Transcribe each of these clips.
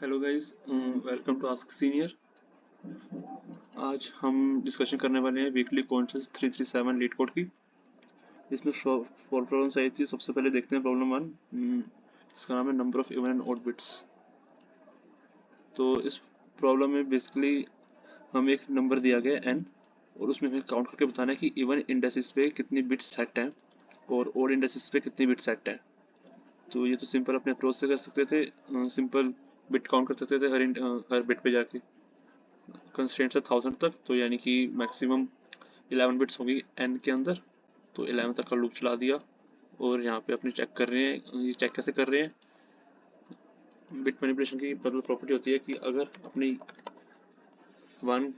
Hello guys, welcome to ask senior. आज हम discussion करने वाले हैं वीकली कॉन्शियस 337 लीड कोड की। इसमें 4 प्रॉब्लम्स आई थी। सबसे पहले देखते हैं प्रॉब्लम 1। इसका नाम है number of even and odd bits. तो इस प्रॉब्लम में बेसिकली हम एक नंबर दिया गया n और उसमें हमें काउंट करके बताना है कि इवन इंडेसिस पे कितनी बिट्स सेट हैं और ऑड इंडेसिस पे कितनी बिट्स सेट हैं। तो ये तो सिंपल अपने अप्रोच से कर सकते थे। सिंपल बिट काउंट कर सकते थे हर बिट पे जाके। कंस्ट्रेंट है 1000 तक, तो यानी कि मैक्सिमम 11 बिट्स होगी n के अंदर। तो 11 तक का लूप चला दिया और यहाँ पे अपने चेक कर रहे हैं। ये चेक कैसे कर रहे हैं? बिट मैनिपुलेशन की प्रॉपर्टी होती है कि अगर अपनी 1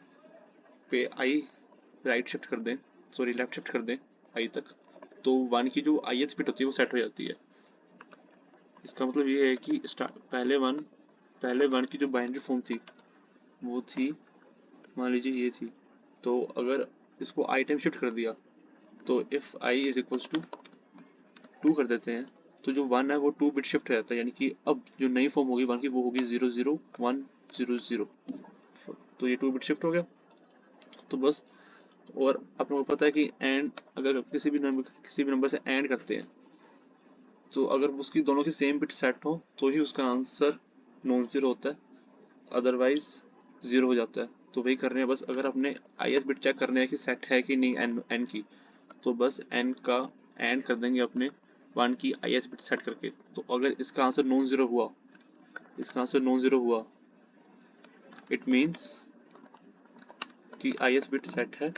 पे i राइट शिफ्ट कर दें, सॉरी लेफ्ट शिफ्ट कर दें i तक, तो 1 की जो ith बिट होती है वो सेट हो जाती है। इसका मतलब ये है कि पहले वन की जो बाइनरी फॉर्म थी वो थी, मान लीजिए ये थी। तो अगर इसको i टाइम शिफ्ट कर दिया तो if i is equals to 2 कर देते हैं तो जो 1 है वो 2 बिट शिफ्ट हो जाता है। यानी कि अब जो नई फॉर्म होगी 1 की वो होगी 00100। तो ये 2 बिट शिफ्ट हो गया। तो बस, और आप लोगों को पता है कि एंड अगर किसी भी नंबर से एंड करते हैं तो अगर उसकी दोनों की सेम बिट सेट हो तो ही उसका आंसर नॉन जीरो होता है, अदरवाइज जीरो हो जाता है। तो वही कर रहे हैं। बस अगर अपने ith बिट चेक करने हैं कि सेट है कि नहीं एन की, तो बस n का एंड कर देंगे अपने 1 की ith बिट सेट करके। तो अगर इसका आंसर नॉन जीरो हुआ, इट मीन्स कि ith बिट सेट है,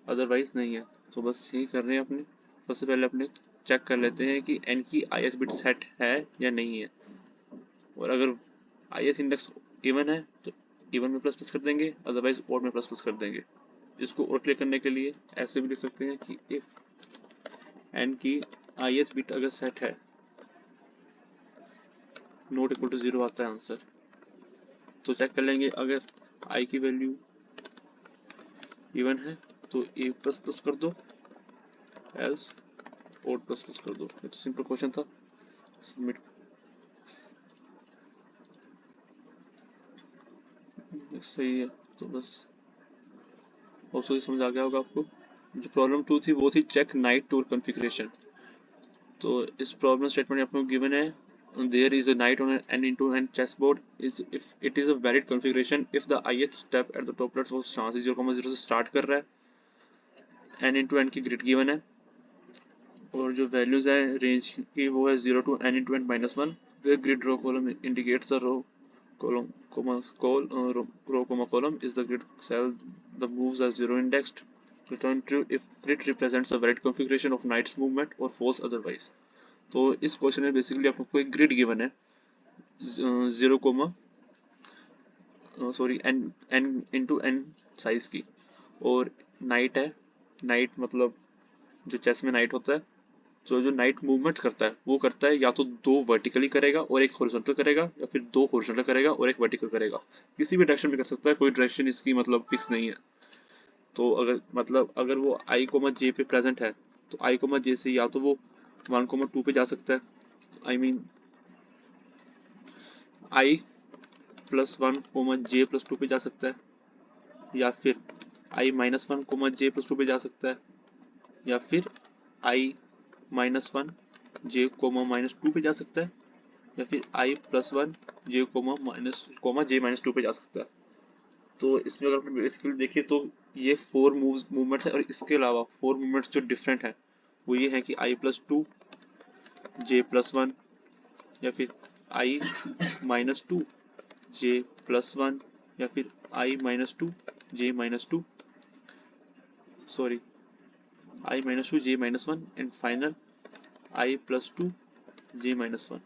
अदरवाइज नहीं है। तो बस यही कर रहे हैं अपने। सबसे पहले अपने चेक कर लेते हैं कि n की ith बिट सेट है या नहीं है। और अगर ith इंडेक्स इवन है तो इवन में प्लस प्लस कर देंगे, अदरवाइज ऑड में प्लस प्लस कर देंगे। इसको और क्लियर करने के लिए ऐसे भी लिख सकते हैं कि इफ n की ith बिट अगर सेट है, नॉट इक्वल टू जीरो आता है आंसर। तो चेक कर लेंगे, अगर i की वैल्यू इवन है तो a प्लस प्लस कर दो, एल्स ऑड प्लस प्लस कर दो। ये तो सिंपल क्वेश्चन था। सबमिट। सही है। तो बस ऑप्शन समझ आ गया होगा आपको। जो प्रॉब्लम 2 थी वो थी चेक नाइट टूर कॉन्फ़िगरेशन। तो इस प्रॉब्लम स्टेटमेंट आपको गिवन है, there is a knight on an n into n chessboard is if it is a valid configuration if the ith step at the top left was chance 0,0 से start कर रहा है, n into n की grid given है और जो values है range की वो है 0 to n into n minus 1। the grid row column indicates the row column row comma column is the grid cell, the moves are zero indexed, return true if grid represents a valid configuration of knight's movement or false otherwise। तो इस question में basically आपको एक grid given है 0 comma sorry n n into n size की, और night है। Night मतलब जो चेस में नाइट होता है, तो जो नाइट मूवमेंट्स करता है वो करता है या तो 2 वर्टिकली करेगा और एक हॉरिजॉन्टल करेगा, या फिर 2 हॉरिजॉन्टल करेगा और एक वर्टिकल करेगा। किसी भी डायरेक्शन में कर सकता है, कोई डायरेक्शन इसकी मतलब फिक्स नहीं है। तो अगर वो आई कोमा जे पे प्रेजेंट है तो आई कोमा जे से या तो वो 1,2 पे जा सकता है, I mean i plus 1 comma j plus 2 पे जा सकता है, या फिर i minus 1 comma j plus 2 पे जा सकता है, या फिर i minus 1 j comma minus 2 पे जा सकता है, या फिर i plus 1 j comma j minus 2 पे जा सकता है। तो इसमें अगर अपने बेसिकली देखिए तो ये 4 मूवमेंट्स है, और इसके अलावा 4 मूवमेंट्स जो डिफरेंट है वो ये है कि आई प्लस 2 जे प्लस 1, या फिर आई माइनस 2 जे प्लस 1, या फिर i minus 2 j minus 2, sorry i minus 2 j minus 1 and final i plus 2 j minus 1।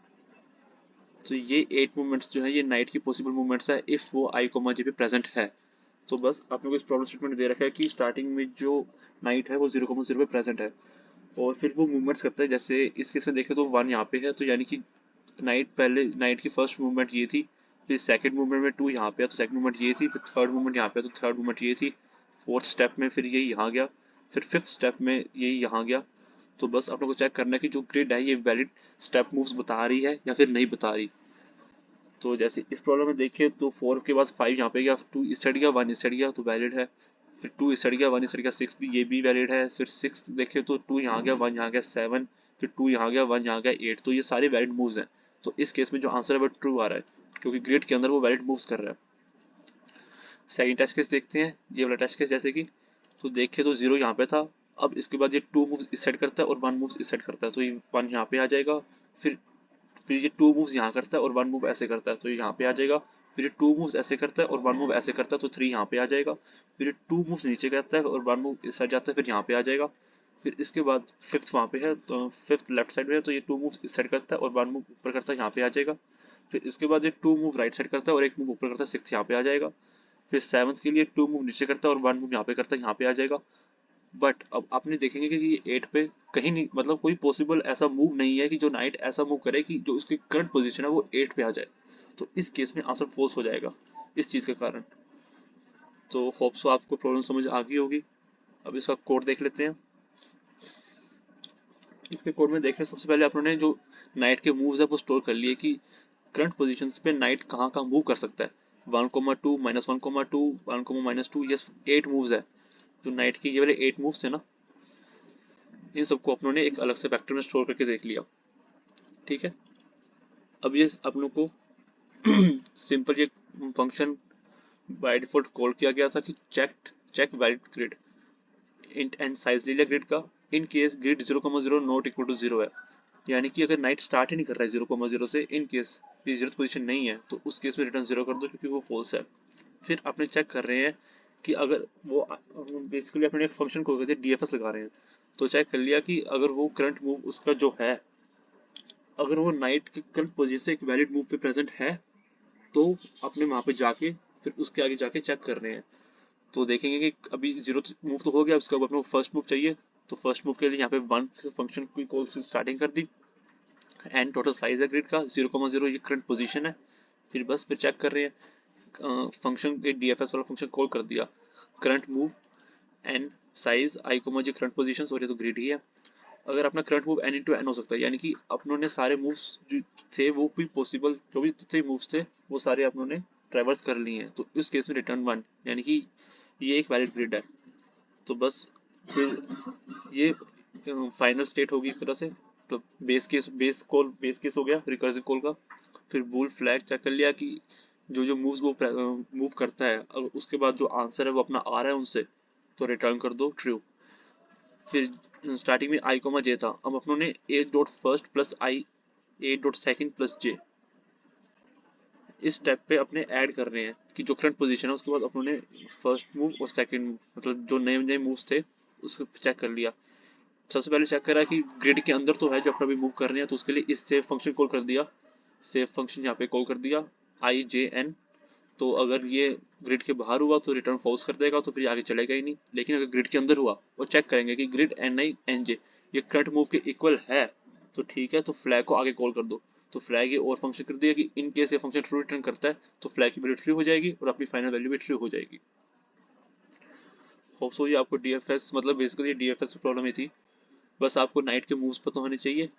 तो ये 8 मूवमेंट्स जो है ये नाइट की पॉसिबल मूवमेंट्स है इफ वो आई कोमा जे पे प्रेजेंट है। तो बस आपने को इस प्रॉब्लम स्टेटमेंट दे रखा है कि स्टार्टिंग में जो नाइट है वो 0,0 पे प्रेजेंट है और फिर वो मूवमेंट्स करता है। जैसे इस केस में देखें तो 1 यहाँ पे है, तो यानी कि नाइट की फर्स्ट मूवमेंट ये थी, फिर सेकंड मूवमेंट में 2 यहाँ पे है तो सेकंड मूवमेंट ये थी, फिर थर्ड मूवमेंट यहाँ पे है तो थर्ड मूवमेंट ये थी, फोर्थ स्टेप में फिर ये यहाँ गया, फिर फिफ्थ स्टेप में ये यहाँ गया। तो बस आप लोग को चेक करना है कि जो ग्रिड है ये वैलिड स्टेप मूव्स बता रही है या फिर नहीं बता रही। तो जैसे इस प्रॉब्लम में देखिए तो 4 के बाद 5 यहाँ पे गया, 2 इस साइड गया, 1 इस साइड गया, तो वैलिड है। फिर 2 इस साइड गया, 1 इस साइड गया, 6 भी, ये भी वैलिड है। फिर 6 देखिए तो 2 यहाँ गया, 1 यहाँ गया, 7, फिर 2 यहाँ गया, 1 यहाँ गया, 8, तो ये सारे वैलिड मूव्स हैं। तो इस केस में जो आंसर है वो ट्रू आ रहा है, क्योंकि ग्रिड के अंदर वो वैलिड मूव्स कर रहा है। सेकंड टेस्ट केस देखते हैं, ये वाला टेस्ट केस जैसे कि, तो देखिए तो 0 यहाँ पे था, अब इसके बाद ये 2 मूव्स इस साइड करता है और 1 मूव्स इस साइड करता है, तो ये 1 यहाँ पे आ जाएगा। फिर ये 2 मूव्स यहाँ करता है और 1 मूव ऐसे करता है, तो ये यहाँ पे आ जाएगा। फिर ये 2 मूव्स ऐसे करता है और 1 मूव ऐसे करता है, तो 3 यहाँ पे आ जाएगा। फिर ये 2 मूव्स नीचे करता है और 1 मूव इस साइड जाता है, फिर यहाँ पे आ जाएगा। फिर इसके बाद फिफ्थ वहाँ पे है, तो फिफ्थ लेफ्ट साइड में है, तो ये 2 मूव्स इस साइड करता है और 1 मूव ऊपर करता है, यहाँ पे आ जाएगा। फिर इसके बाद ये 2 मूव राइट साइड करता है और 1 मूव ऊपर करता है, सिक्स यहाँ पे आ जाएगा। फिर सेवंथ के लिए 2 मूव नीचे करता है और 1 मूव यहाँ पे करता है, यहाँ पे आ जाएगा। बट अब आपने देखेंगे कि ये 8 पे कहीं नहीं, मतलब कोई पॉसिबल ऐसा मूव नहीं है कि जो नाइट ऐसा मूव करे कि जो उसकी करंट पोजीशन है वो 8 पे आ जाए। तो इस केस में आंसर फॉल्स हो जाएगा इस चीज के कारण। तो होप सो आपको प्रॉब्लम समझ आ गई होगी। अब इसका कोड देख लेते हैं। इसके कोड में देखें, सबसे पहले आपने जो नाइट के मूव्स है वो स्टोर कर लिए कि करंट पोजीशन पे नाइट कहाँ कहाँ मूव कर सकता है। 1,2 -1,2 1,-2, ये 8 मूव्स है। जो नाइट के ये वाले 8 मूव्स थे ना, इन सबको अपनों ने एक अलग से वेक्टर में स्टोर करके देख लिया। ठीक है, अब ये अपनों को सिंपल ये फंक्शन बाय डिफॉल्ट कॉल किया गया था कि check valid grid int and size ले लिया ग्रिड का। In case grid 0,0 not equal to 0 है, यानी कि अगर नाइट स्टार्ट ही नहीं कर रहा है 0,0 से, इन केस ये 0th पोजीशन नहीं है, तो उस केस में रिटर्न 0 कर दो क्योंकि वो फॉल्स है। फिर अपने चेक कर रहे हैं कि अगर वो बेसिकली अपने एक फंक्शन को डीएफएस लगा रहे हैं, तो चेक कर लिया कि अगर वो करंट मूव उसका जो है, अगर वो नाइट के करंट पोजीशन से एक वैलिड मूव पे प्रेजेंट है, तो अपने वहां पे जाके फिर उसके आगे जाके चेक कर रहे हैं। तो देखेंगे कि अभी 0th मूव तो हो गया, उसके बाद अपने फर्स्ट मूव चाहिए। तो फर्स्ट मूव के लिए यहाँ पे 1 फंक्शन की कॉल से स्टार्टिंग कर दी। एन टोटल साइज है ग्रिड का 0,0, ये करंट पोजीशन है। फिर चेक कर रहे हैं फंक्शन डीएफएस वाला फंक्शन कॉल कर दिया, current move n size i comma j current position, और ये तो ग्रिड ही है। अगर अपना current move n into n हो सकता है, यानी कि अपनों ने सारे मूव्स जो थे वो भी पॉसिबल, जो भी जितने मूव्स थे वो सारे अपनों ने ट्रेवर्स कर लिए हैं, तो इस केस में रिटर्न 1, यानी कि ये एक वैलिड ग्रिड है। तो बस फिर ये फाइनल स्टेट होगी एक तरह से। तो बेस केस हो गया रिकर्सिव कॉल का। फिर बूल फ्लैग चेक कर लिया कि जो जो मूव्स वो मूव करता है, अगर उसके बाद जो आंसर है वो अपना आ रहा है उनसे, तो रिटर्न कर दो ट्रू। फिर स्टार्टिंग में आई कोमा जे था, अब अपनों ने a dot first plus i, a dot second plus j, इस स्टेप पे अपने ऐड कर रहे हैं कि जो करंट पोजीशन है उसके बाद अपनों ने फर्स्ट मूव और सेकंड मूव, मतलब जो नए नए मूव्स थे उसको चेक कर लिया। सबसे पहले चेक करा कि ग्रिड के अंदर तो है जो अपना भी मूव कर रहे हैं, तो उसके लिए इस सेव फंक्शन कॉल कर दिया। सेव फंक्शन यहाँ पे कॉल कर दिया आई जे एन। तो अगर ये ग्रिड के बाहर हुआ तो रिटर्न फॉल्स कर देगा, तो फिर आगे चलेगा ही नहीं। लेकिन अगर ग्रिड के अंदर हुआ और चेक करेंगे कि grid n i n j ये करंट मूव के इक्वल है, तो ठीक है, तो फ्लैग को आगे कॉल कर दो। तो फ्लैग ये और फंक्शन कर दिया कि इन केस ये फंक्शन ट्रू रिटर्न करता है, तो फ्लैग की वैल्यू ट्रू हो जाएगी और अपनी फाइनल वैल्यू भी ट्रू हो जाएगी। होप सो ये आपको डीएफएस, मतलब बेसिकली डीएफएस प्रॉब्लम ही थी। बस आपको नाइट के मूव्स पता होने चाहिए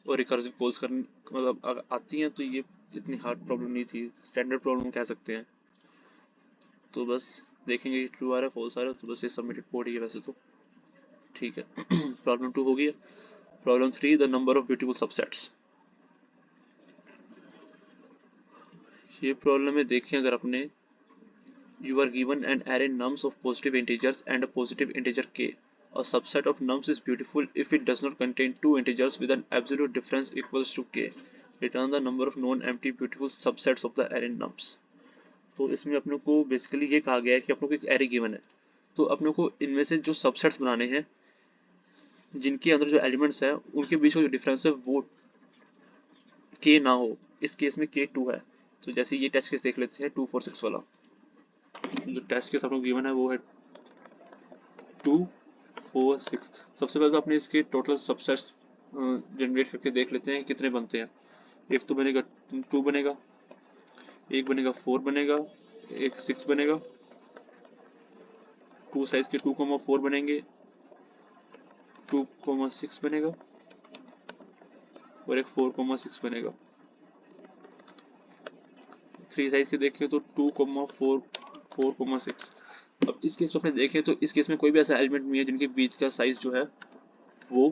और रिकर्सिव कॉल्स करनी मतलब आती हैं, तो ये इतनी हार्ड प्रॉब्लम नहीं थी, स्टैंडर्ड प्रॉब्लम कह सकते हैं। तो बस देखेंगे ट्रू आ रहा है फॉल्स आ रहा है, तो बस ये सबमिटेड कोड ही है वैसे तो। ठीक है। प्रॉब्लम 2 हो गई है। Problem 3, the number of beautiful subsets. ये प्रॉब्लम में देखें अगर अपने, you are given an array nums of positive integers and a positive integer k. A subset of nums is beautiful if it does not contain two integers with an absolute difference equals to k. Return the number of non-empty beautiful subsets of the array nums. तो इसमें अपने को basically ये कहा गया है कि अपने को एक एरे गिवन है, तो अपने को इनमें से जो सबसेट्स बनाने हैं जिनके अंदर जो एलिमेंट्स है उनके बीच का जो डिफरेंस है वो k ना हो। इस केस में k 2 है। तो जैसे ये टेस्ट केस देख लेते हैं 2 4 6 वाला। जो टेस्ट केस अपने को गिवन है वो है 2 4 6। सबसे पहले तो अपने इसके टोटल सबसेट्स जनरेट करके देख लेते हैं कितने बनते हैं। एक तो बनेगा 2 बनेगा, एक बनेगा 4 बनेगा, एक 6 बनेगा, 2 साइज के 2,4 बनेंगे, 2,6 बनेगा और एक 4,6 बनेगा। 3 साइज के देखें तो 2,4 4,6। अब इस केस में अपने देखें तो इस केस में कोई भी ऐसा एलिमेंट नहीं है जिनके बीच का साइज जो है वो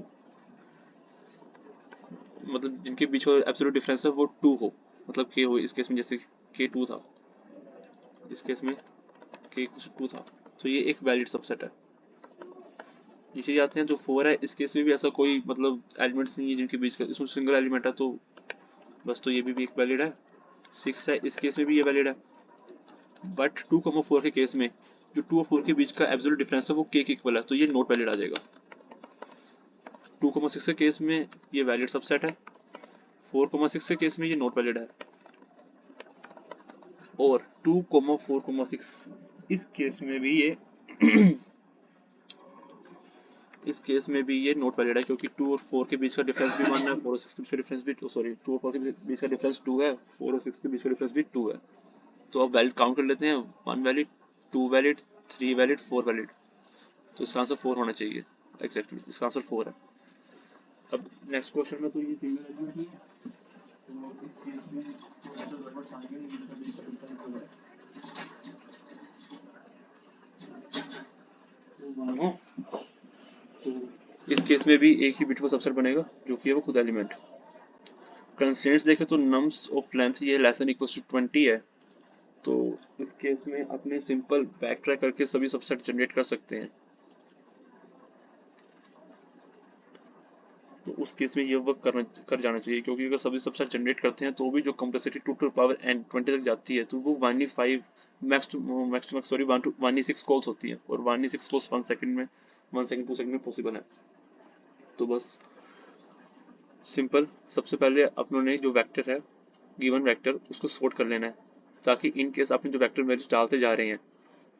मतलब जिनके बीच का एब्सोल्यूट डिफरेंस है वो 2 हो, मतलब k हो। इस केस में जैसे k 2 था, इस केस में k 2 था, तो ये एक वैलिड सबसेट है। नीचे जाते हैं तो 4 है, इस केस में भी ऐसा कोई मतलब एलिमेंट्स नहीं है जिनके बीच का, इसमें सिंगल एलिमेंट है तो बस, तो ये भी एक वैलिड है। 6 है, इस केस में भी ये वैलिड है। बट 2,4 के केस में जो 2 और 4 के बीच का एब्सोल्यूट डिफरेंस है वो k के इक्वल है, तो ये नॉट वैलिड आ जाएगा। 2,6 के केस में ये वैलिड सबसेट है, 4,6 के केस में ये नॉट वैलिड है, और 2,4,6 इस केस में भी ये इस केस में भी ये नॉट वैलिड है, क्योंकि 2 और 4 के बीच का डिफरेंस भी 1 है, 4 और 6 के बीच का डिफरेंस भी सॉरी 2 और 4 के बीच का डिफरेंस 2 है, 4 और 6 के बीच का डिफरेंस भी 2 है। तो अब वैलिड काउंट कर लेते हैं, 1 वैलिड, 2 वैलिड, 3 वैलिड, 4 वैलिड। तो इसका आंसर 4 होना चाहिए, एग्जैक्टली इसका आंसर 4 है। अब नेक्स्ट क्वेश्चन में तो ये सिंगल एलिमेंट है, तो इस केस में थोड़ा सा गड़बड़ चाहेंगे, इनका बीच का डिफरेंस जो है वो मानो, तो इस केस में भी एक ही बिट सबसेट बनेगा जो कि है वो खुद एलिमेंट। कंस्ट्रेंट्स देखें तो नम्स ऑफ लेंथ ये लेस देन इक्वल टू 20 है, तो इस केस में अपने सिंपल बैक ट्रैक करके सभी सबसेट जनरेट कर सकते हैं। तो उस केस में ये वर्क कर जाना चाहिए, क्योंकि अगर सभी सबसेट जनरेट करते हैं तो भी जो कम्प्लेक्सिटी 2 टू पावर n 20 तक जाती है, तो वो 1e5 max sorry 1e6 calls होती है, और 1e6 कॉल्स 1 सेकंड में 1 सेकंड 2 सेकंड में पॉसिबल है। तो बस सिंपल, सबसे पहले अपनों ने जो वेक्टर है गिवन वेक्टर उसको सॉर्ट कर लेना है, ताकि इन केस आपने जो वेक्टर वैल्यूज डालते जा रहे हैं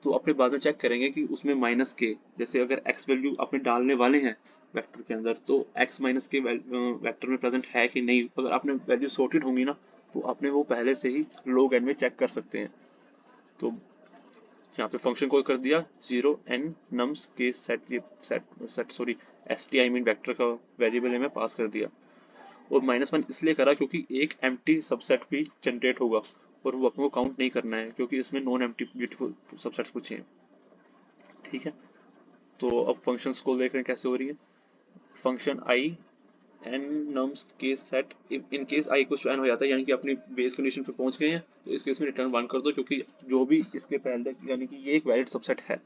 तो अपने बाद में चेक करेंगे कि उसमें माइनस के, जैसे अगर x वैल्यू आपने डालने वाले हैं वेक्टर के अंदर तो x माइनस के वेक्टर में प्रेजेंट है कि नहीं। अगर आपने वैल्यू सॉर्टेड होंगी ना तो आपने वो पहले से ही log n में चेक कर सकते हैं। तो यहाँ पे फंक्शन कॉल कर दिया 0n nums के set sorry st I mean vector का वेरिएबल है मैं पास कर दिया, और -1 इसलिए करा क्योंकि एक एम्प्टी सबसेट भी जनरेट होगा और वो अपने को काउंट नहीं करना है, क्योंकि इसमें नॉन एम्प्टी ब्यूटीफुल सबसेट्स पूछे हैं। ठीक है, तो अब फंक्शंस को देख रहे हैं कैसे हो रही है। फंक्शन आई एन नम्स के set in case i equal to n हो जाता है, यानी कि अपनी बेस कंडीशन पे पहुंच गए हैं, तो इस केस में रिटर्न 1 कर दो, क्योंकि जो भी इसके पहले यानी कि ये एक वैलिड सबसेट है।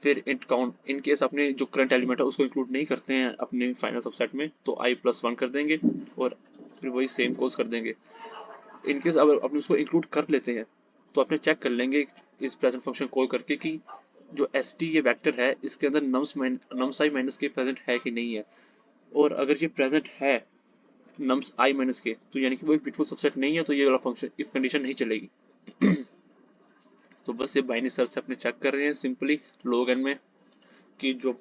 फिर इंट काउंट इन केस अपने जो करंट एलिमेंट है उसको इंक्लूड नहीं करते हैं अपने फाइनल सबसेट में, तो i+1 कर देंगे और फिर वही सेम कोर्स कर देंगे। इन केस अगर अपने उसको इंक्लूड कर लेते हैं तो अपने चेक कर लेंगे इस प्रेजेंट फंक्शन कॉल करके कि जो st ये वेक्टर है इसके अंदर नम्स i माइनस के प्रेजेंट है कि नहीं है, और अगर ये प्रेजेंट है नम्स i माइनस के तो यानी कि वो एक बिटफुल सबसेट नहीं है, तो ये वाला फंक्शन इफ कंडीशन नहीं चलेगी। तो बस ये बाइनरी सर्च से अपने चेक कर रहे हैं सिंपली log n में कि जो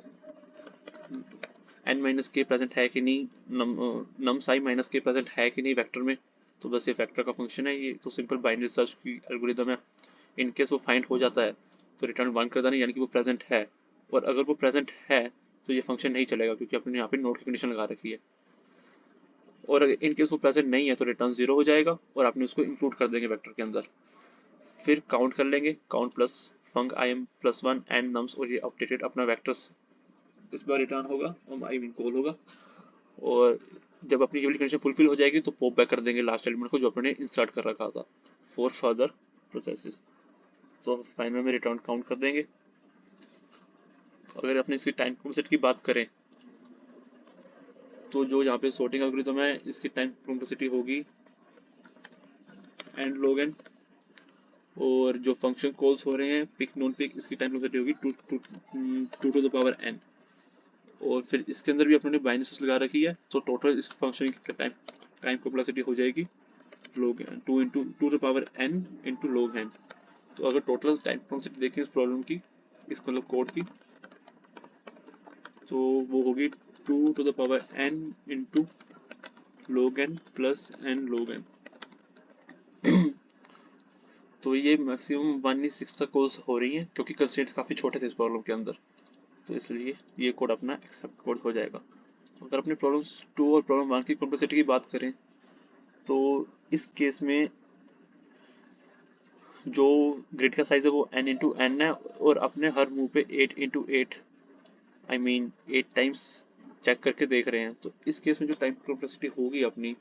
n माइनस के प्रेजेंट है कि नहीं, नम्स i माइनस के प्रेजेंट है कि नहीं वेक्टर में। तो बस ये वेक्टर का फंक्शन है, ये तो सिंपल बाइनरी सर्च की एल्गोरिदम है। इन केस वो फाइंड हो जाता है तो रिटर्न 1 कर देना, यानी कि वो प्रेजेंट है, और अगर वो प्रेजेंट है तो ये फंक्शन नहीं चलेगा क्योंकि आपने यहाँ पे नोट की कंडीशन लगा रखी है, और अगर इन केस वो प्रेजेंट नहीं है तो रिटर्न 0 हो जाएगा और आपने उसको इंक्लूड कर देंगे वेक्टर के अंदर। फिर काउंट कर लेंगे, count plus funk im+1 and nums, और ये अपडेटेड अपना वेक्टर्स इस बार रिटर्न होगा, आई मीन कॉल होगा, और जब अपनी ये वाली कंडीशन फुलफिल हो जाएगी तो पॉप बैक कर देंगे लास्ट एलिमेंट को जो अपने इंसर्ट कर रखा था फॉर फर्दर प्रोसेसेस। तो फाइनल में रिटर्न काउंट कर देंगे। अगर अपने इसकी टाइम कॉम्प्लेक्सिटी की बात करें तो जो यहाँ पे सॉर्टिंग एल्गोरिथम है इसकी टाइम कॉम्प्लेक्सिटी होगी एंड log n, और जो फंक्शन कॉल्स हो रहे हैं पिक नॉन पिक इसकी टाइम कॉम्प्लेक्सिटी होगी 2 टू द पावर n, और फिर इसके अंदर भी अपने बाइनरी लगा रखी है, तो टोटल इस फंक्शन की टाइम कॉम्प्लेक्सिटी हो जाएगी log n 2 into 2 to power n into log n। तो अगर टोटल टाइम कॉम्प्लेक्सिटी देखें इस प्रॉब्लम की, इस मतलब कोड की, तो वो होगी 2 to the power n into log n plus n log n। तो ये मैक्सिमम 1/6 तक कॉल्स हो रही हैं क्योंकि कंस्ट्रेंट्स काफ़ी छोटे थे इस प्रॉब्लम के अंदर, तो इसलिए ये कोड अपना एक्सेप्ट कोड हो जाएगा। अगर अपने प्रॉब्लम 2 और प्रॉब्लम 1 की कॉम्प्लेक्सिटी की बात करें तो इस केस में जो ग्रिड का साइज है वो n इंटू एन है और अपने हर मूव पे 8 into 8 I mean 8 times check करके देख रहे हैं। तो इस केस में जो टाइम कॉम्प्लेक्सिटी होगी अपनी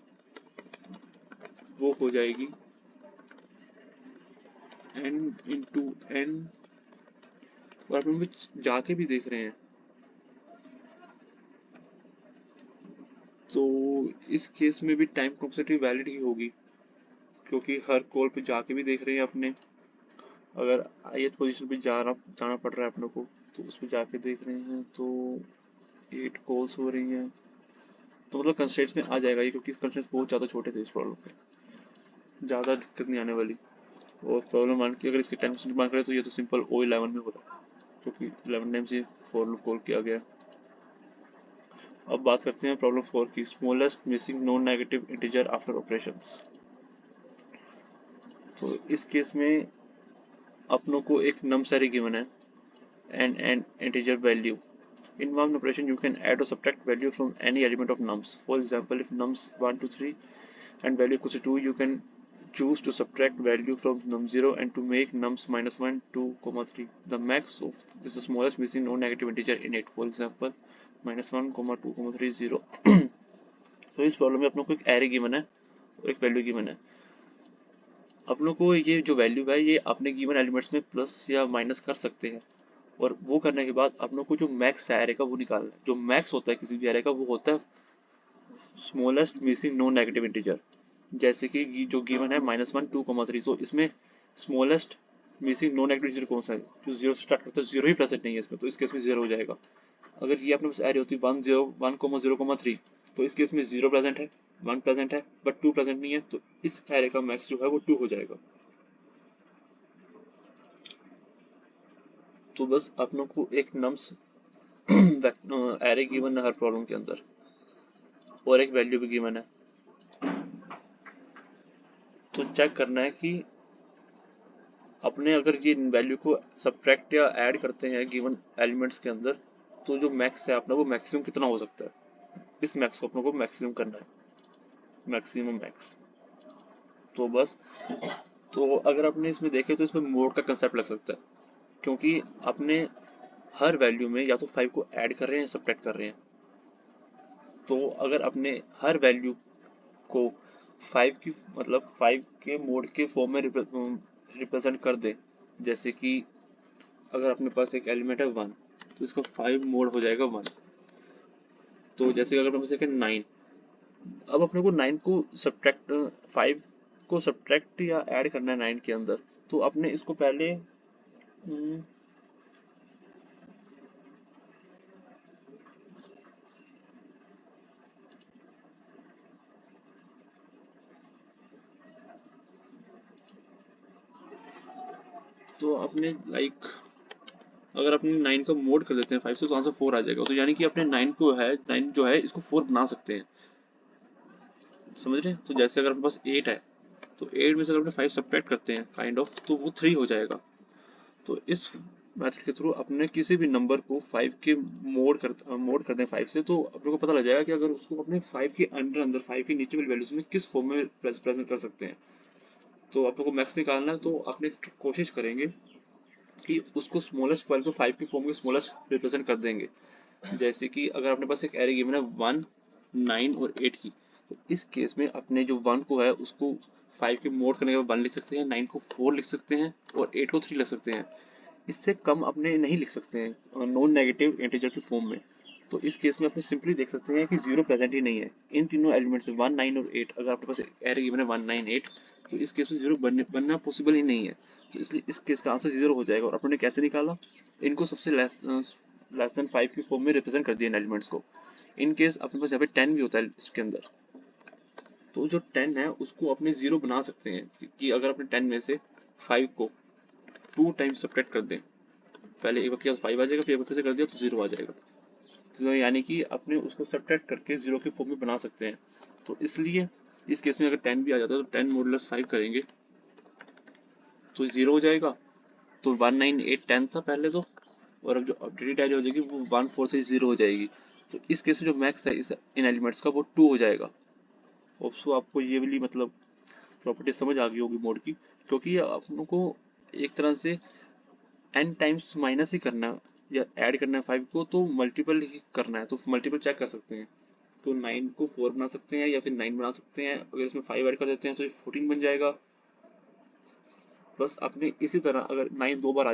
वो हो जाएगी n इंटू एन, और अपन जाके भी देख रहे हैं तो इस केस में भी टाइम कॉम्प्लेक्सिटी वैलिड ही होगी, क्योंकि हर कॉल पे जाके भी देख रहे हैं अपने। अगर ith पोजीशन पे जाना पड़ रहा है अपने को तो उस पर जाके देख रहे हैं तो 8 कॉल्स हो रही हैं। तो मतलब कंस्ट्रेंट्स में आ जाएगा ये, क्योंकि कंस्ट्रेंट्स बहुत ज़्यादा छोटे थे इस प्रॉब्लम के, ज़्यादा दिक्कत नहीं आने वाली। और प्रॉब्लम मान के अगर इसकी 10% मान करें तो ये तो सिंपल O11 में हो रहा है, क्योंकि 11 टाइम्स ये फॉर लूप कॉल किया गया। अब बात करते हैं प्रॉब्लम 4 की, smallest missing non negative integer after operations. तो इस केस में अपनों को एक nums array गिवन है and an integer value. In one operation, you can add or subtract value from any element of nums. For example, if nums 1 to 3 and value equals to 2, you can choose to subtract value from num0 and to make nums minus 1, 2, 3. The max of is the smallest missing non-negative integer in it. For example, minus 1, 2, 3, 0. तो इस problem में अपनों को एक array given है और एक value given है। अपनों को ये जो वैल्यू है ये अपने गिवन एलिमेंट्स में प्लस या माइनस कर सकते हैं, और वो करने के बाद अपनों को जो मैक्स है एरे का वो निकालना है। जो मैक्स होता है किसी भी एरे का वो होता है smallest missing non negative integer. जैसे कि जो गिवन है -1, 2, 3, तो इसमें smallest missing non negative integer कौन सा है? जो जीरो से स्टार्ट करता है, जीरो ही प्रेजेंट नहीं है इसमें, तो इस केस में जीरो हो जाएगा। अगर ये अपने पास एरे होती 1, 0, 1, 0, 3, तो इस केस में जीरो प्रेजेंट है, 1 प्रेजेंट है बट 2 प्रेजेंट नहीं है, तो इस एरे का मैक्स जो है वो 2 हो जाएगा। तो बस अपनों को एक नम्स एरे गिवन है हर प्रॉब्लम के अंदर, और एक वैल्यू भी गिवन है। तो चेक करना है कि अपने अगर ये वैल्यू को सब्ट्रैक्ट या ऐड करते हैं गिवन एलिमेंट्स के अंदर, तो जो मैक्स है अपना वो मैक्सिमम कितना हो सकता है। इस मैक्स को अपने को मैक्सिमम करना है, मैक्सिमम मैक्स। तो बस, तो अगर अपने इसमें देखें तो इसमें मोड का कंसेप्ट लग सकता है, क्योंकि अपने हर वैल्यू में या तो 5 को ऐड कर रहे हैं या सब्ट्रैक्ट कर रहे हैं। तो अगर अपने हर वैल्यू को 5 की मतलब 5 के मोड के फॉर्म में रिप्रेजेंट कर दे, जैसे कि अगर अपने पास एक एलिमेंट है 1 तो इसका 5 मोड हो जाएगा 1। तो जैसे अगर अपने पास एक 9, अब अपने को 9 को सब्ट्रैक्ट 5 को सब्ट्रैक्ट या ऐड करना है 9 के अंदर, तो अपने इसको पहले तो अपने लाइक अगर अपने 9 का मोड कर देते हैं 5 से तो आंसर 4 आ जाएगा। तो यानी कि अपने 9 को है 9 जो है इसको 4 बना सकते हैं, समझ रहे हैं? तो जैसे अगर अपने पास 8 है तो 8 में से अगर अपने 5 सब्ट्रैक्ट करते हैं काइंड ऑफ, तो वो 3 हो जाएगा। तो इस मेथड के थ्रू अपने किसी भी नंबर को 5 के मोड कर दें 5 से, तो अपने को पता लग जाएगा कि अगर उसको अपने 5 के अंदर 5 के नीचे वाली वैल्यूज में किस फॉर्म में प्रेजेंट कर सकते हैं। तो अपने को मैक्स निकालना है, तो अपने कोशिश करेंगे कि उसको स्मॉलेस्ट वैल्यू तो 5 की फॉर्म में स्मॉलेस्ट रिप्रेजेंट कर देंगे। जैसे कि अगर अपने पास एक एरे गिवन है 1, 9 और 8 की, तो इस केस में अपने जो 1 को है उसको 5 के मोड करने के बाद 1 लिख सकते हैं, 9 को 4 लिख सकते हैं और 8 को 3 लिख सकते हैं। इससे कम अपने नहीं लिख सकते हैं नॉन नेगेटिव इंटीजर की फॉर्म में। तो इस केस में अपने सिंपली देख सकते हैं कि जीरो प्रेजेंट ही नहीं है इन तीनों एलिमेंट्स में 1, 9 और 8। अगर आपके पास एरे गिवन है 1, 9, 8, तो इस केस में जीरो बनना पॉसिबल ही नहीं है। तो इसलिए इस केस का आंसर जीरो हो जाएगा। और अपने ने कैसे निकाला? इनको सबसे लेस देन 5 की फॉर्म में रिप्रेजेंट कर दिया इन एलिमेंट्स को। इन केस अपने पास यहाँ पे 10 भी होता है इसके अंदर, तो जो 10 है उसको अपने जीरो बना सकते हैं कि अगर अपने 10 में से 5 को 2 टाइम्स सब्ट्रैक्ट कर दें, पहले एक बार किया तो 5 आ जाएगा, फिर एक बार फिर से कर दिया तो 0 आ जाएगा। तो यानी कि अपने उसको सब्ट्रैक्ट करके 0 की फॉर्म में बना सकते हैं। तो इसलिए इस केस में अगर 10 भी आ जाता है तो 10 मॉडुलस 5 करेंगे तो 0 हो जाएगा। तो 1, 9, 8, 10 था पहले तो, और अब जो अपडेटेड वैल्यू हो जाएगी वो 1, 4 से 0 हो जाएगी। तो इस केस में जो मैक्स है इन एलिमेंट्स का वो 2 हो जाएगा। होप्स आपको ये वाली मतलब प्रॉपर्टी समझ आ गई होगी मोड की, क्योंकि ये अपन को एक तरह से n टाइम्स माइनस ही करना है या ऐड करना है 5 को, तो मल्टीपल ही करना है, तो मल्टीपल चेक कर सकते हैं। तो 9 को 4 बना सकते हैं या फिर 9 बना सकते हैं। अगर इसमें 5 ऐड कर देते हैं तो ये 14 बन जाएगा। बस अपने इसी तरह अगर 9 दो बार आ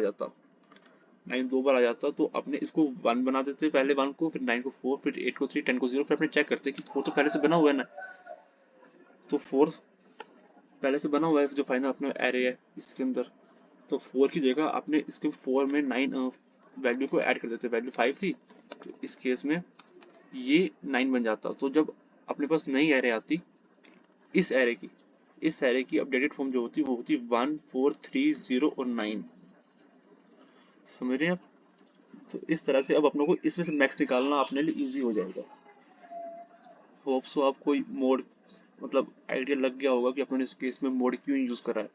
जाता तो अपने इसको 1 बना देते, पहले 1 को, फिर 9 को 4, फिर 8 को 3, 10 को 0, फिर अपने चेक करते कि 4 तो पहले से बना हुआ है ना, तो 4 पहले से बना हुआ है जो फाइनल अपना एरे है इसके अंदर। तो 4 की जगह आपने इसके 4 में 9 वैल्यू को ऐड कर देते, वैल्यू 5 थी तो इस केस में ये 9 बन जाता। तो जब अपने पास नई एरे आती इस एरे की अपडेटेड फॉर्म जो होती वो होती 1 4 3 0 और 9। समझ रहे हैं आप? तो इस तरह से अब अपनों को इसमें से मैक्स निकालना अपने लिए इजी हो जाएगा। होप सो आप कोई मोड मतलब आइडिया लग गया होगा कि अपने इस केस में मोड क्यों यूज करा है।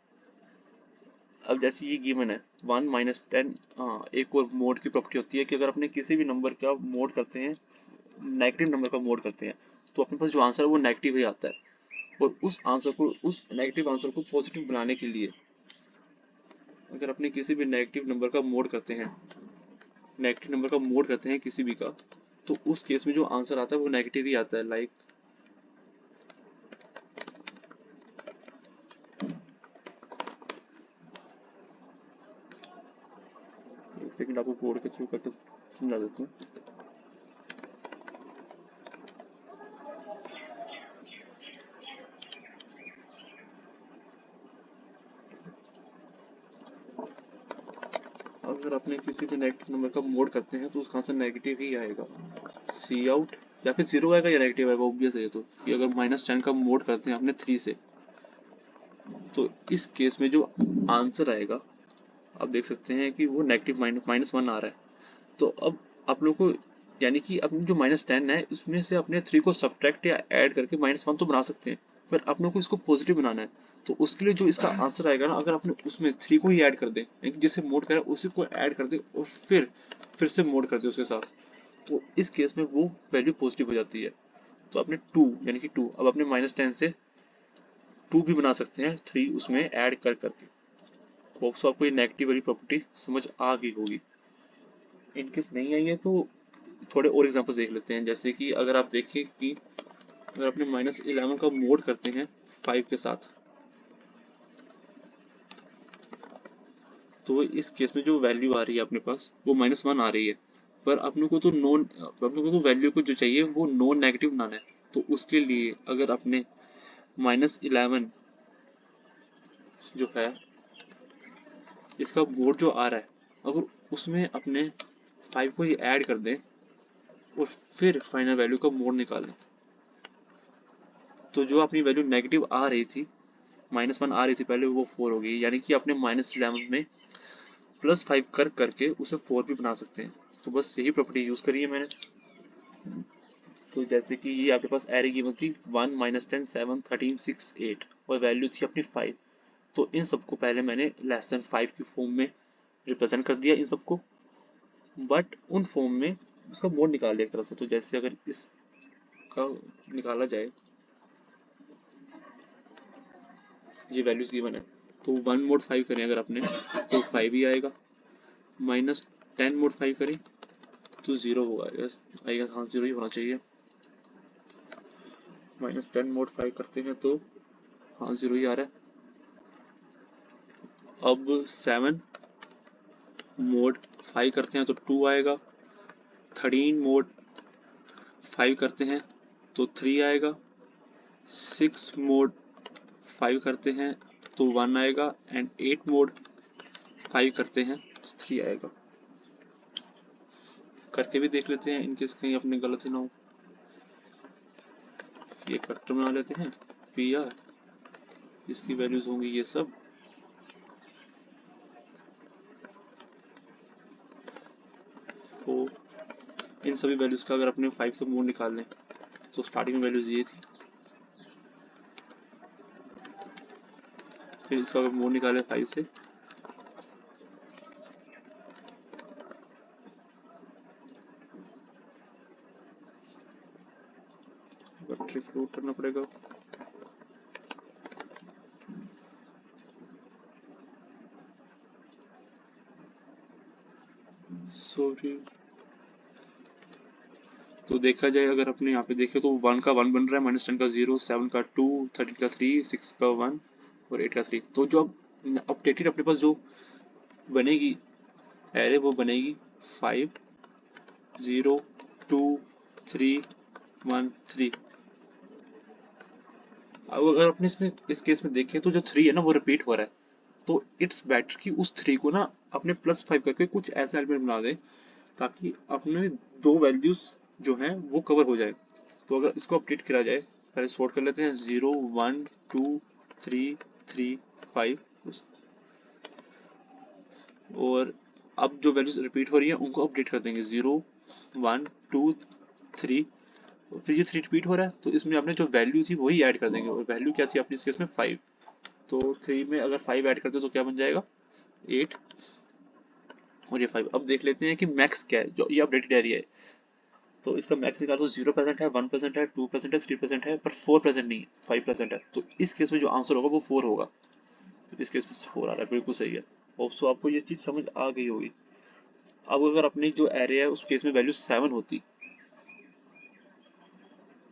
अब जैसे ये गिवन है 1 -10, हाँ एक और मोड की प्रॉपर्टी होती है कि अगर अपने किसी भी नंबर का मोड करते हैं, नेगेटिव नंबर का मोड करते हैं, तो अपने पास जो आंसर है वो नेगेटिव ही आता है। और उस नेगेटिव आंसर को पॉजिटिव बनाने के लिए अगर अपने किसी भी नेगेटिव नंबर का मोड करते हैं किसी भी का, तो उस केस में जो आंसर आता है वो नेगेटिव ही आता है। लाइक एक सेकंड आपको कोड के थ्रू करके समझा देता हूँ। अगर अपने किसी भी नेगेटिव नंबर का मोड करते हैं तो उसका आंसर नेगेटिव ही आएगा। सी आउट या फिर 0 आएगा या नेगेटिव आएगा, ऑब्वियस है ये तो, कि अगर -10 का मोड करते हैं अपने 3 से, तो इस केस में जो आंसर आएगा आप देख सकते हैं कि वो नेगेटिव -1 आ रहा है। तो अब आप लोग को यानी कि अपने जो -10 है उसमें से अपने 3 को सब्ट्रैक्ट या ऐड करके -1 तो बना सकते हैं, पर अपनों को इसको पॉजिटिव बनाना है। तो उसके लिए जो इसका आंसर आएगा ना, अगर आपने उसमें 3 को ही ऐड कर दे, यानी कि जिससे मोड करें उसी को ऐड कर दे और फिर से मोड कर दे उसके साथ, तो इस केस में वो वैल्यू पॉजिटिव हो जाती है। तो आपने 2 यानी कि 2 अब अपने -10 से 2 भी बना सकते हैं 3 उसमें ऐड कर करके। होप सो आपको ये नेगेटिव वाली प्रॉपर्टी समझ आ गई होगी। इनकेस नहीं आई है तो थोड़े और एग्जांपल्स देख लेते हैं। जैसे कि अगर आप देखें कि अगर अपने -11 का मोड करते हैं 5 के साथ, तो इस केस में जो वैल्यू आ रही है अपने पास वो -1 आ रही है, पर अपने को तो वैल्यू को जो चाहिए वो नॉन नेगेटिव बनाना है। तो उसके लिए अगर अपने -11 जो है इसका मोड जो आ रहा है, अगर उसमें अपने 5 को ही ऐड कर दें और फिर फाइनल वैल्यू का मोड निकालें, तो जो अपनी वैल्यू नेगेटिव आ रही थी, -1 आ रही थी पहले, वो 4 हो गई। यानी कि अपने -11 में +5 कर करके उसे 4 भी बना सकते हैं। तो बस यही प्रॉपर्टी यूज करी है मैंने। तो जैसे कि ये आपके पास एरे गिवन थी 1 -10 7 13 6 8 और वैल्यू थी अपनी 5। तो इन सबको पहले मैंने <5 की फॉर्म में रिप्रेजेंट कर दिया इन सबको, बट उन फॉर्म में उसका मोड निकाल लिया एक तरह से। तो जैसे अगर इसका निकाला जाए, ये वैल्यूज गिवन है, तो 1 मोड 5 करें अगर अपने तो 5 ही आएगा, -10 मोड 5 करें तो 0 होगा, यस आएगा, हाँ 0 ही होना चाहिए। -10 मोड 5 करते हैं तो हाँ 0 ही आ रहा है। अब 7 मोड 5 करते हैं तो 2 आएगा, 13 मोड 5 करते हैं तो 3 आएगा, 6 मोड 5 करते हैं तो 1 आएगा, एंड 8 मोड 5 करते हैं तो 3 आएगा। करके भी देख लेते हैं इनकेस कहीं अपने गलत ही ना हो। ये फैक्टर बना लेते हैं पी आर, इसकी वैल्यूज होंगी ये सब, इन सभी वैल्यूज का अगर अपने 5 से मोड निकाल लें तो स्टार्टिंग में वैल्यूज ये थी, फिर इसका अगर मोड निकाले 5 से ट्रिक रूट करना पड़ेगा। सॉरी, तो देखा जाए अगर अपने यहाँ पे देखें तो 1 का 1 बन रहा है, -10 का 0, 7 का 2, 13 का 3, 6 का 1 और 8 का 3। तो जो अब अपडेटेड अपने पास जो बनेगी एरे वो बनेगी 5, 0, 2, 3, 1, 3। अब अगर अपने इसमें इस केस में देखें तो जो 3 है ना वो रिपीट हो रहा है, तो इट्स बेटर कि उस 3 को ना अपने +5 करके कुछ ऐसा एलिमेंट बना दे ताकि अपने दो वैल्यूज जो हैं वो कवर हो जाए। तो अगर इसको अपडेट करा जाए, पहले सॉर्ट कर लेते हैं 0, 1, 2, 3, 3, 5, और अब जो वैल्यूज रिपीट हो रही है उनको अपडेट कर देंगे 0, 1, 2, 3। फिर ये 3 रिपीट हो रहा है तो इसमें आपने जो वैल्यू थी वही ऐड कर देंगे, और वैल्यू क्या थी अपनी इस केस में 5। तो 3 में अगर 5 ऐड करते तो क्या बन जाएगा 8 और ये 5। अब देख लेते हैं कि मैक्स क्या है, जो ये अपडेटेड एरिया है। तो इसका मैक्स निकाल तो 0% है, 1% है, 2% है, 3% है, पर 4% नहीं है, 5% है। तो इस केस में जो आंसर होगा वो 4 होगा। तो इस केस में 4 आ रहा है, बिल्कुल सही है। होप सो आपको ये चीज समझ आ गई होगी। अब अगर अपनी जो एरिया है उस केस में वैल्यू 7 होती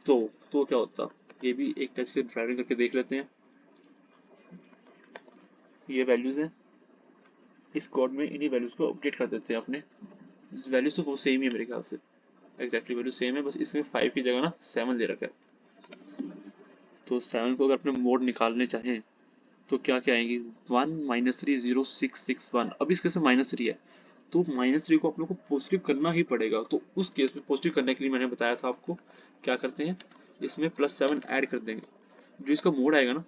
तो क्या होता, ये भी एक टेस्ट के ड्राइविंग करके देख लेते हैं। ये वैल्यूज हैं, इस कोड में इन्हीं वैल्यूज को अपडेट कर देते हैं अपने। वैल्यूज तो वो सेम ही है मेरे ख्याल से, एग्जैक्टली वैल्यू सेम है, बस इसमें 5 की जगह ना 7 दे रखा है। तो 7 को अगर अपने मोड निकालने चाहें तो क्या क्या आएंगी, 1, -3, 0, 6, 6, 1। अब इस केस में -3 है तो -3 को आप लोग को पॉजिटिव करना ही पड़ेगा। तो उस केस में पॉजिटिव करने के लिए मैंने बताया था आपको क्या करते हैं, इसमें +7 ऐड कर देंगे। जो इसका मोड आएगा ना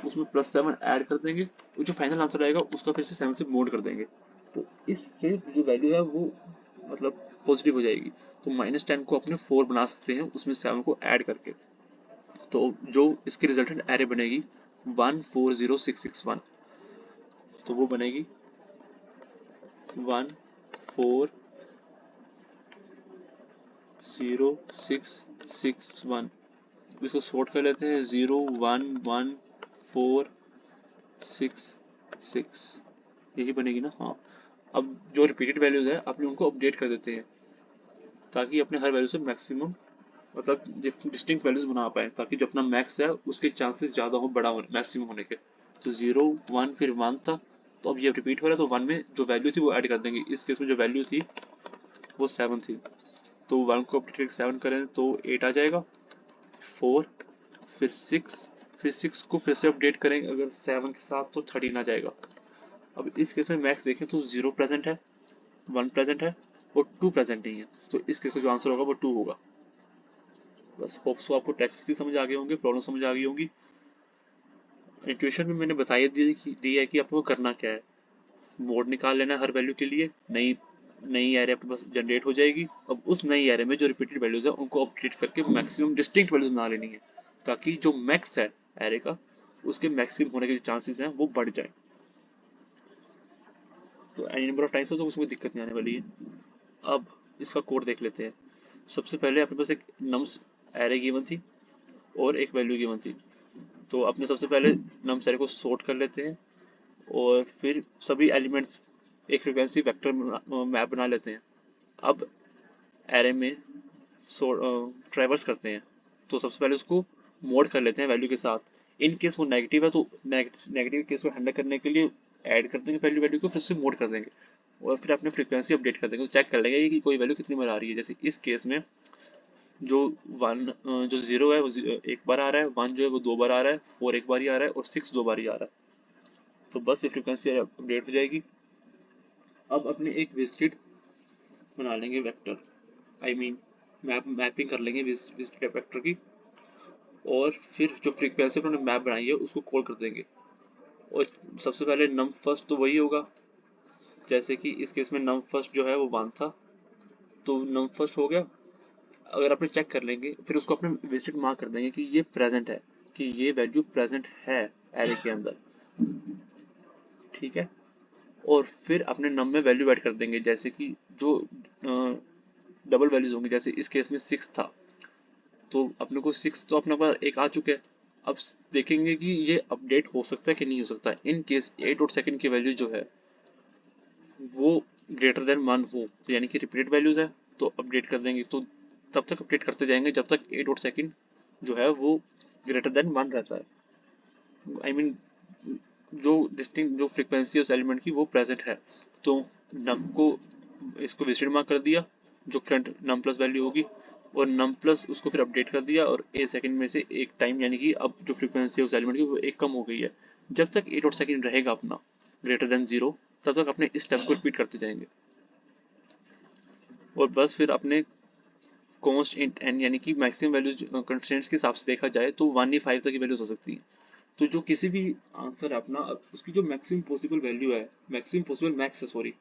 उसमें +7 ऐड कर देंगे, और जो फाइनल आंसर आएगा उसका फिर से 7 से मोड कर देंगे। तो इससे जो वैल्यू है वो मतलब पॉजिटिव हो जाएगी। तो -10 को अपने 4 बना सकते हैं उसमें 7 को ऐड करके। तो जो इसकी रिजल्टेंट एरे बनेगी 140661। तो वो बनेगी 140661। इसको सॉर्ट कर लेते हैं 0, 1, 1, 4, 6, 6, यही बनेगी ना। हाँ, अब जो रिपीटेड वैल्यूज है अपने उनको अपडेट कर देते हैं ताकि अपने हर वैल्यू से मैक्सिमम मतलब डिस्टिंक्ट वैल्यूज बना पाए, ताकि जो अपना मैक्स है उसके चांसेस ज़्यादा हो, बड़ा होने मैक्सिमम होने के। तो 0, 1 फिर 1 था, तो अब ये रिपीट हो रहा है तो 1 में जो वैल्यू थी वो ऐड कर देंगे। इस केस में जो वैल्यू थी वो 7 थी, तो 1 को अपडेट करके 7 करें तो 8 आ जाएगा, 4 फिर 6, फिर 6 को फिर से अपडेट करेंगे अगर 7 के साथ तो 13 आ जाएगा। अब इस केस में मैक्स देखें तो 0 प्रेजेंट है, 1 प्रेजेंट है और 2 प्रेजेंट नहीं है। तो इस केस में जो आंसर होगा वो 2 होगा। बस होप सो आपको टेस्ट की समझ आ गए होंगे, प्रॉब्लम समझ आ गई होंगी। इंट्यूशन में मैंने बताया दिया है कि आपको करना क्या है। मोड निकाल लेना है हर वैल्यू के लिए, नई नई एरे आपके पास जनरेट हो जाएगी। अब उस नई एरे में जो रिपीटेड वैल्यूज है उनको अपडेट करके मैक्सिमम डिस्टिंक्ट वैल्यूज बना लेनी है, ताकि जो मैक्स है एरे का उसके मैक्सिमम होने के जो चांसेस हैं वो बढ़ जाए। तो एनी नंबर ऑफ टाइम्स हो तो उसमें दिक्कत नहीं आने वाली है। अब इसका कोड देख लेते हैं। सबसे पहले अपने पास एक नम्स एरे गिवन थी और एक वैल्यू गिवन थी। तो अपने सबसे पहले नम्स एरे को सॉर्ट कर लेते हैं और फिर सभी एलिमेंट्स एक फ्रीक्वेंसी वेक्टर मैप बना लेते हैं। अब एरे में ट्रैवर्स करते हैं, तो सबसे पहले उसको मोड कर लेते हैं वैल्यू के साथ। इन केस वो नेगेटिव है तो नेगेटिव केस को हैंडल करने के लिए ऐड कर देंगे पहली वैल्यू को, फिर से मोड कर देंगे और फिर अपने फ्रीक्वेंसी अपडेट कर देंगे। तो चेक कर लेंगे कि कोई वैल्यू कितनी बार आ रही है। जैसे इस केस में जो 1 जो 0 है वो एक बार आ रहा है, 1 जो है वो 2 बार आ रहा है, 4 एक बार ही आ रहा है और 6 2 बार ही आ रहा है। तो बस ये फ्रीक्वेंसी अपडेट हो जाएगी। अब अपने एक विजिट बना लेंगे वेक्टर, आई मीन मैपिंग कर लेंगे विजिट वेक्टर की, और फिर जो फ्रीक्वेंसी पर मैप बनाई है उसको कॉल कर देंगे। और सबसे पहले नम फर्स्ट तो वही होगा, जैसे कि इस केस में नम फर्स्ट जो है वो 1 था तो नम फर्स्ट हो गया। अगर अपने चेक कर लेंगे फिर उसको अपने विजिट मार्क कर देंगे कि ये प्रेजेंट है, कि ये वैल्यू प्रेजेंट है एरे के अंदर, ठीक है। और फिर अपने नम में वैल्यू ऐड कर देंगे, जैसे कि जो डबल वैल्यूज होंगी। जैसे इस केस में 6 था तो अपने को 6 तो अपने पास एक आ चुके हैं। अब देखेंगे कि ये अपडेट हो सकता है कि नहीं हो सकता है। इन केस 8 और सेकंड की वैल्यू जो है वो ग्रेटर देन 1 हो, तो यानी कि रिपीटेड वैल्यूज है तो अपडेट कर देंगे। तो तब तक अपडेट करते जाएंगे जब तक ए डॉट सेकेंड जो है वो ग्रेटर देन 1 रहता है। आई मीन जो डिस्टिंक्ट जो फ्रीक्वेंसी उस एलिमेंट की वो प्रेजेंट है। तो नम को इसको विजिटेड मार्क कर दिया जो करंट नम प्लस वैल्यू होगी, और नम प्लस उसको फिर अपडेट कर दिया, और ए सेकंड में से एक टाइम यानी कि अब जो फ्रीक्वेंसी है उस एलिमेंट की वो एक कम हो गई है। जब तक ए डॉट सेकंड रहेगा अपना ग्रेटर देन 0 तब तक अपने इस स्टेप को रिपीट करते जाएंगे। और बस फिर अपने कॉन्स्ट एन यानी कि मैक्सिमम वैल्यूज कंस्ट्रेंट्स के हिसाब से देखा जाए तो 1E5 तक की वैल्यूज हो सकती हैं। तो जो किसी भी आंसर है अपना उसकी जो मैक्सिमम पॉसिबल वैल्यू है, मैक्सिमम पॉसिबल मैक्स है सॉरी,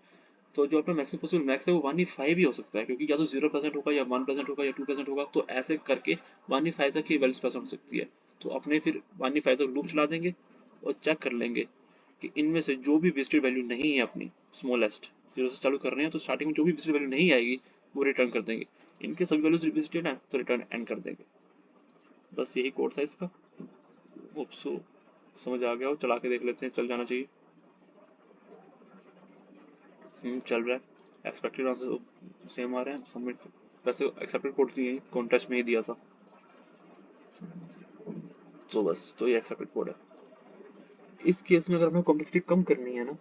तो जो अपना मैक्सिमम पॉसिबल मैक्स है वो 1E5 ही हो सकता है, क्योंकि या तो 0% होगा या 1% होगा या 2% होगा, तो ऐसे करके 1E5 तक की वैल्यूज प्रेजेंट हो सकती है। तो अपने फिर 1E5 तक लूप चला देंगे और चेक कर लेंगे कि इनमें से जो भी विजिटेड वैल्यू नहीं है अपनी स्मॉलेस्ट, 0 से चालू कर रहे हैं तो स्टार्टिंग में जो भी विजिटेड वैल्यू नहीं आएगी वो रिटर्न कर देंगे। इनके सभी वैल्यूज रिविजिटेड है तो रिटर्न एंड कर देंगे। बस यही कोड था इसका। होप सो समझ आ गया हो, चला के देख लेते हैं, चल जाना चाहिए। चल रहा है। एक्सपेक्टेड आंसर सेम आ रहे हैं, सबमिट। वैसे एक्सेप्टेड कोड दिए कॉन्टेस्ट में ही दिया था, तो बस तो ये एक्सेप्टेड कोड है। इस केस में अगर हमें कॉम्प्लेक्सिटी कम करनी है ना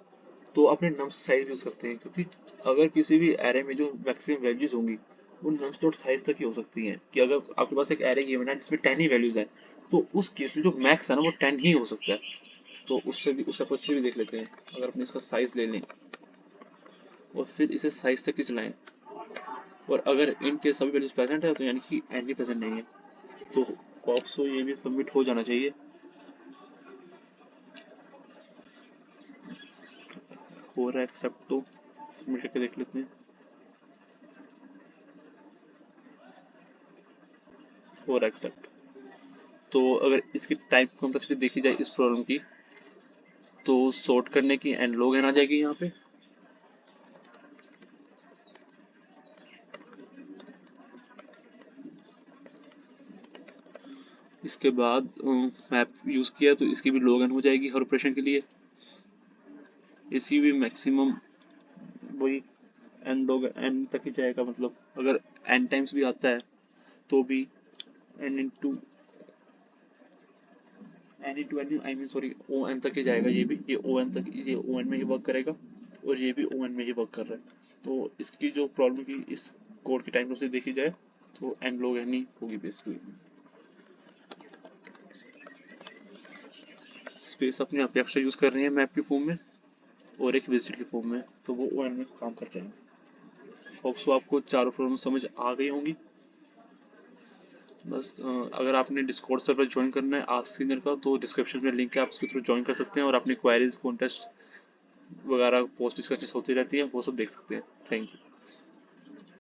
तो अपने नम्स साइज यूज करते हैं, क्योंकि अगर किसी भी एरे में जो मैक्सिमम वैल्यूज होंगी वो नम्स डॉट साइज तक ही हो सकती हैं। कि अगर आपके पास एक एरे गिवन है जिसमें 10 ही वैल्यूज हैं तो उस केस में जो मैक्स है ना वो 10 ही हो सकता है। तो उससे भी उसका कुछ भी देख लेते हैं। अगर अपने इसका साइज ले लें और फिर इसे साइज तक ही चलाएं, और अगर इनके सभी वैल्यूज प्रेजेंट है तो यानी कि एन भी प्रेजेंट नहीं है, तो कॉप्स तो ये भी सबमिट हो जाना चाहिए। हो रहा है एक्सेप्ट, तो सबमिट करके देख लेते हैं। हो रहा है एक्सेप्ट। तो अगर इसकी टाइप कॉम्प्लेक्सिटी देखी जाए इस प्रॉब्लम की, तो सॉर्ट करने की एंड लॉग एन आ जाएगी यहाँ पे। इसके बाद मैप यूज किया तो इसकी भी लॉग एन हो जाएगी हर ऑपरेशन के लिए। इसी भी मैक्सिमम वही एन लॉग एन तक ही जाएगा, मतलब अगर एन टाइम्स भी आता है तो भी n into n I mean sorry O n तक ही जाएगा। ये भी ये ओ एन तक, ये ओ एन में ही वर्क करेगा और ये भी ओ एन में ही वर्क कर रहा है। तो इसकी जो प्रॉब्लम की इस कोड की टाइम से देखी जाए तो एन लॉग एन ही होगी बेसिकली। स्पेस अपने आप एक्स्ट्रा यूज कर रही है मैप की फॉर्म में और एक विजिट की फॉर्म में, तो वो ओ एन में काम कर जाएंगे। होप सो आपको चारों प्रॉब्लम समझ आ गई होंगी। बस अगर आपने डिस्कॉर्ड सर्वर ज्वाइन करना है आस्क सीनियर का तो डिस्क्रिप्शन में लिंक है, आप उसके थ्रू ज्वाइन कर सकते हैं और अपनी क्वेरीज कॉन्टेस्ट वगैरह पोस्ट डिस्कशन होती रहती है वो सब देख सकते हैं। Thank you.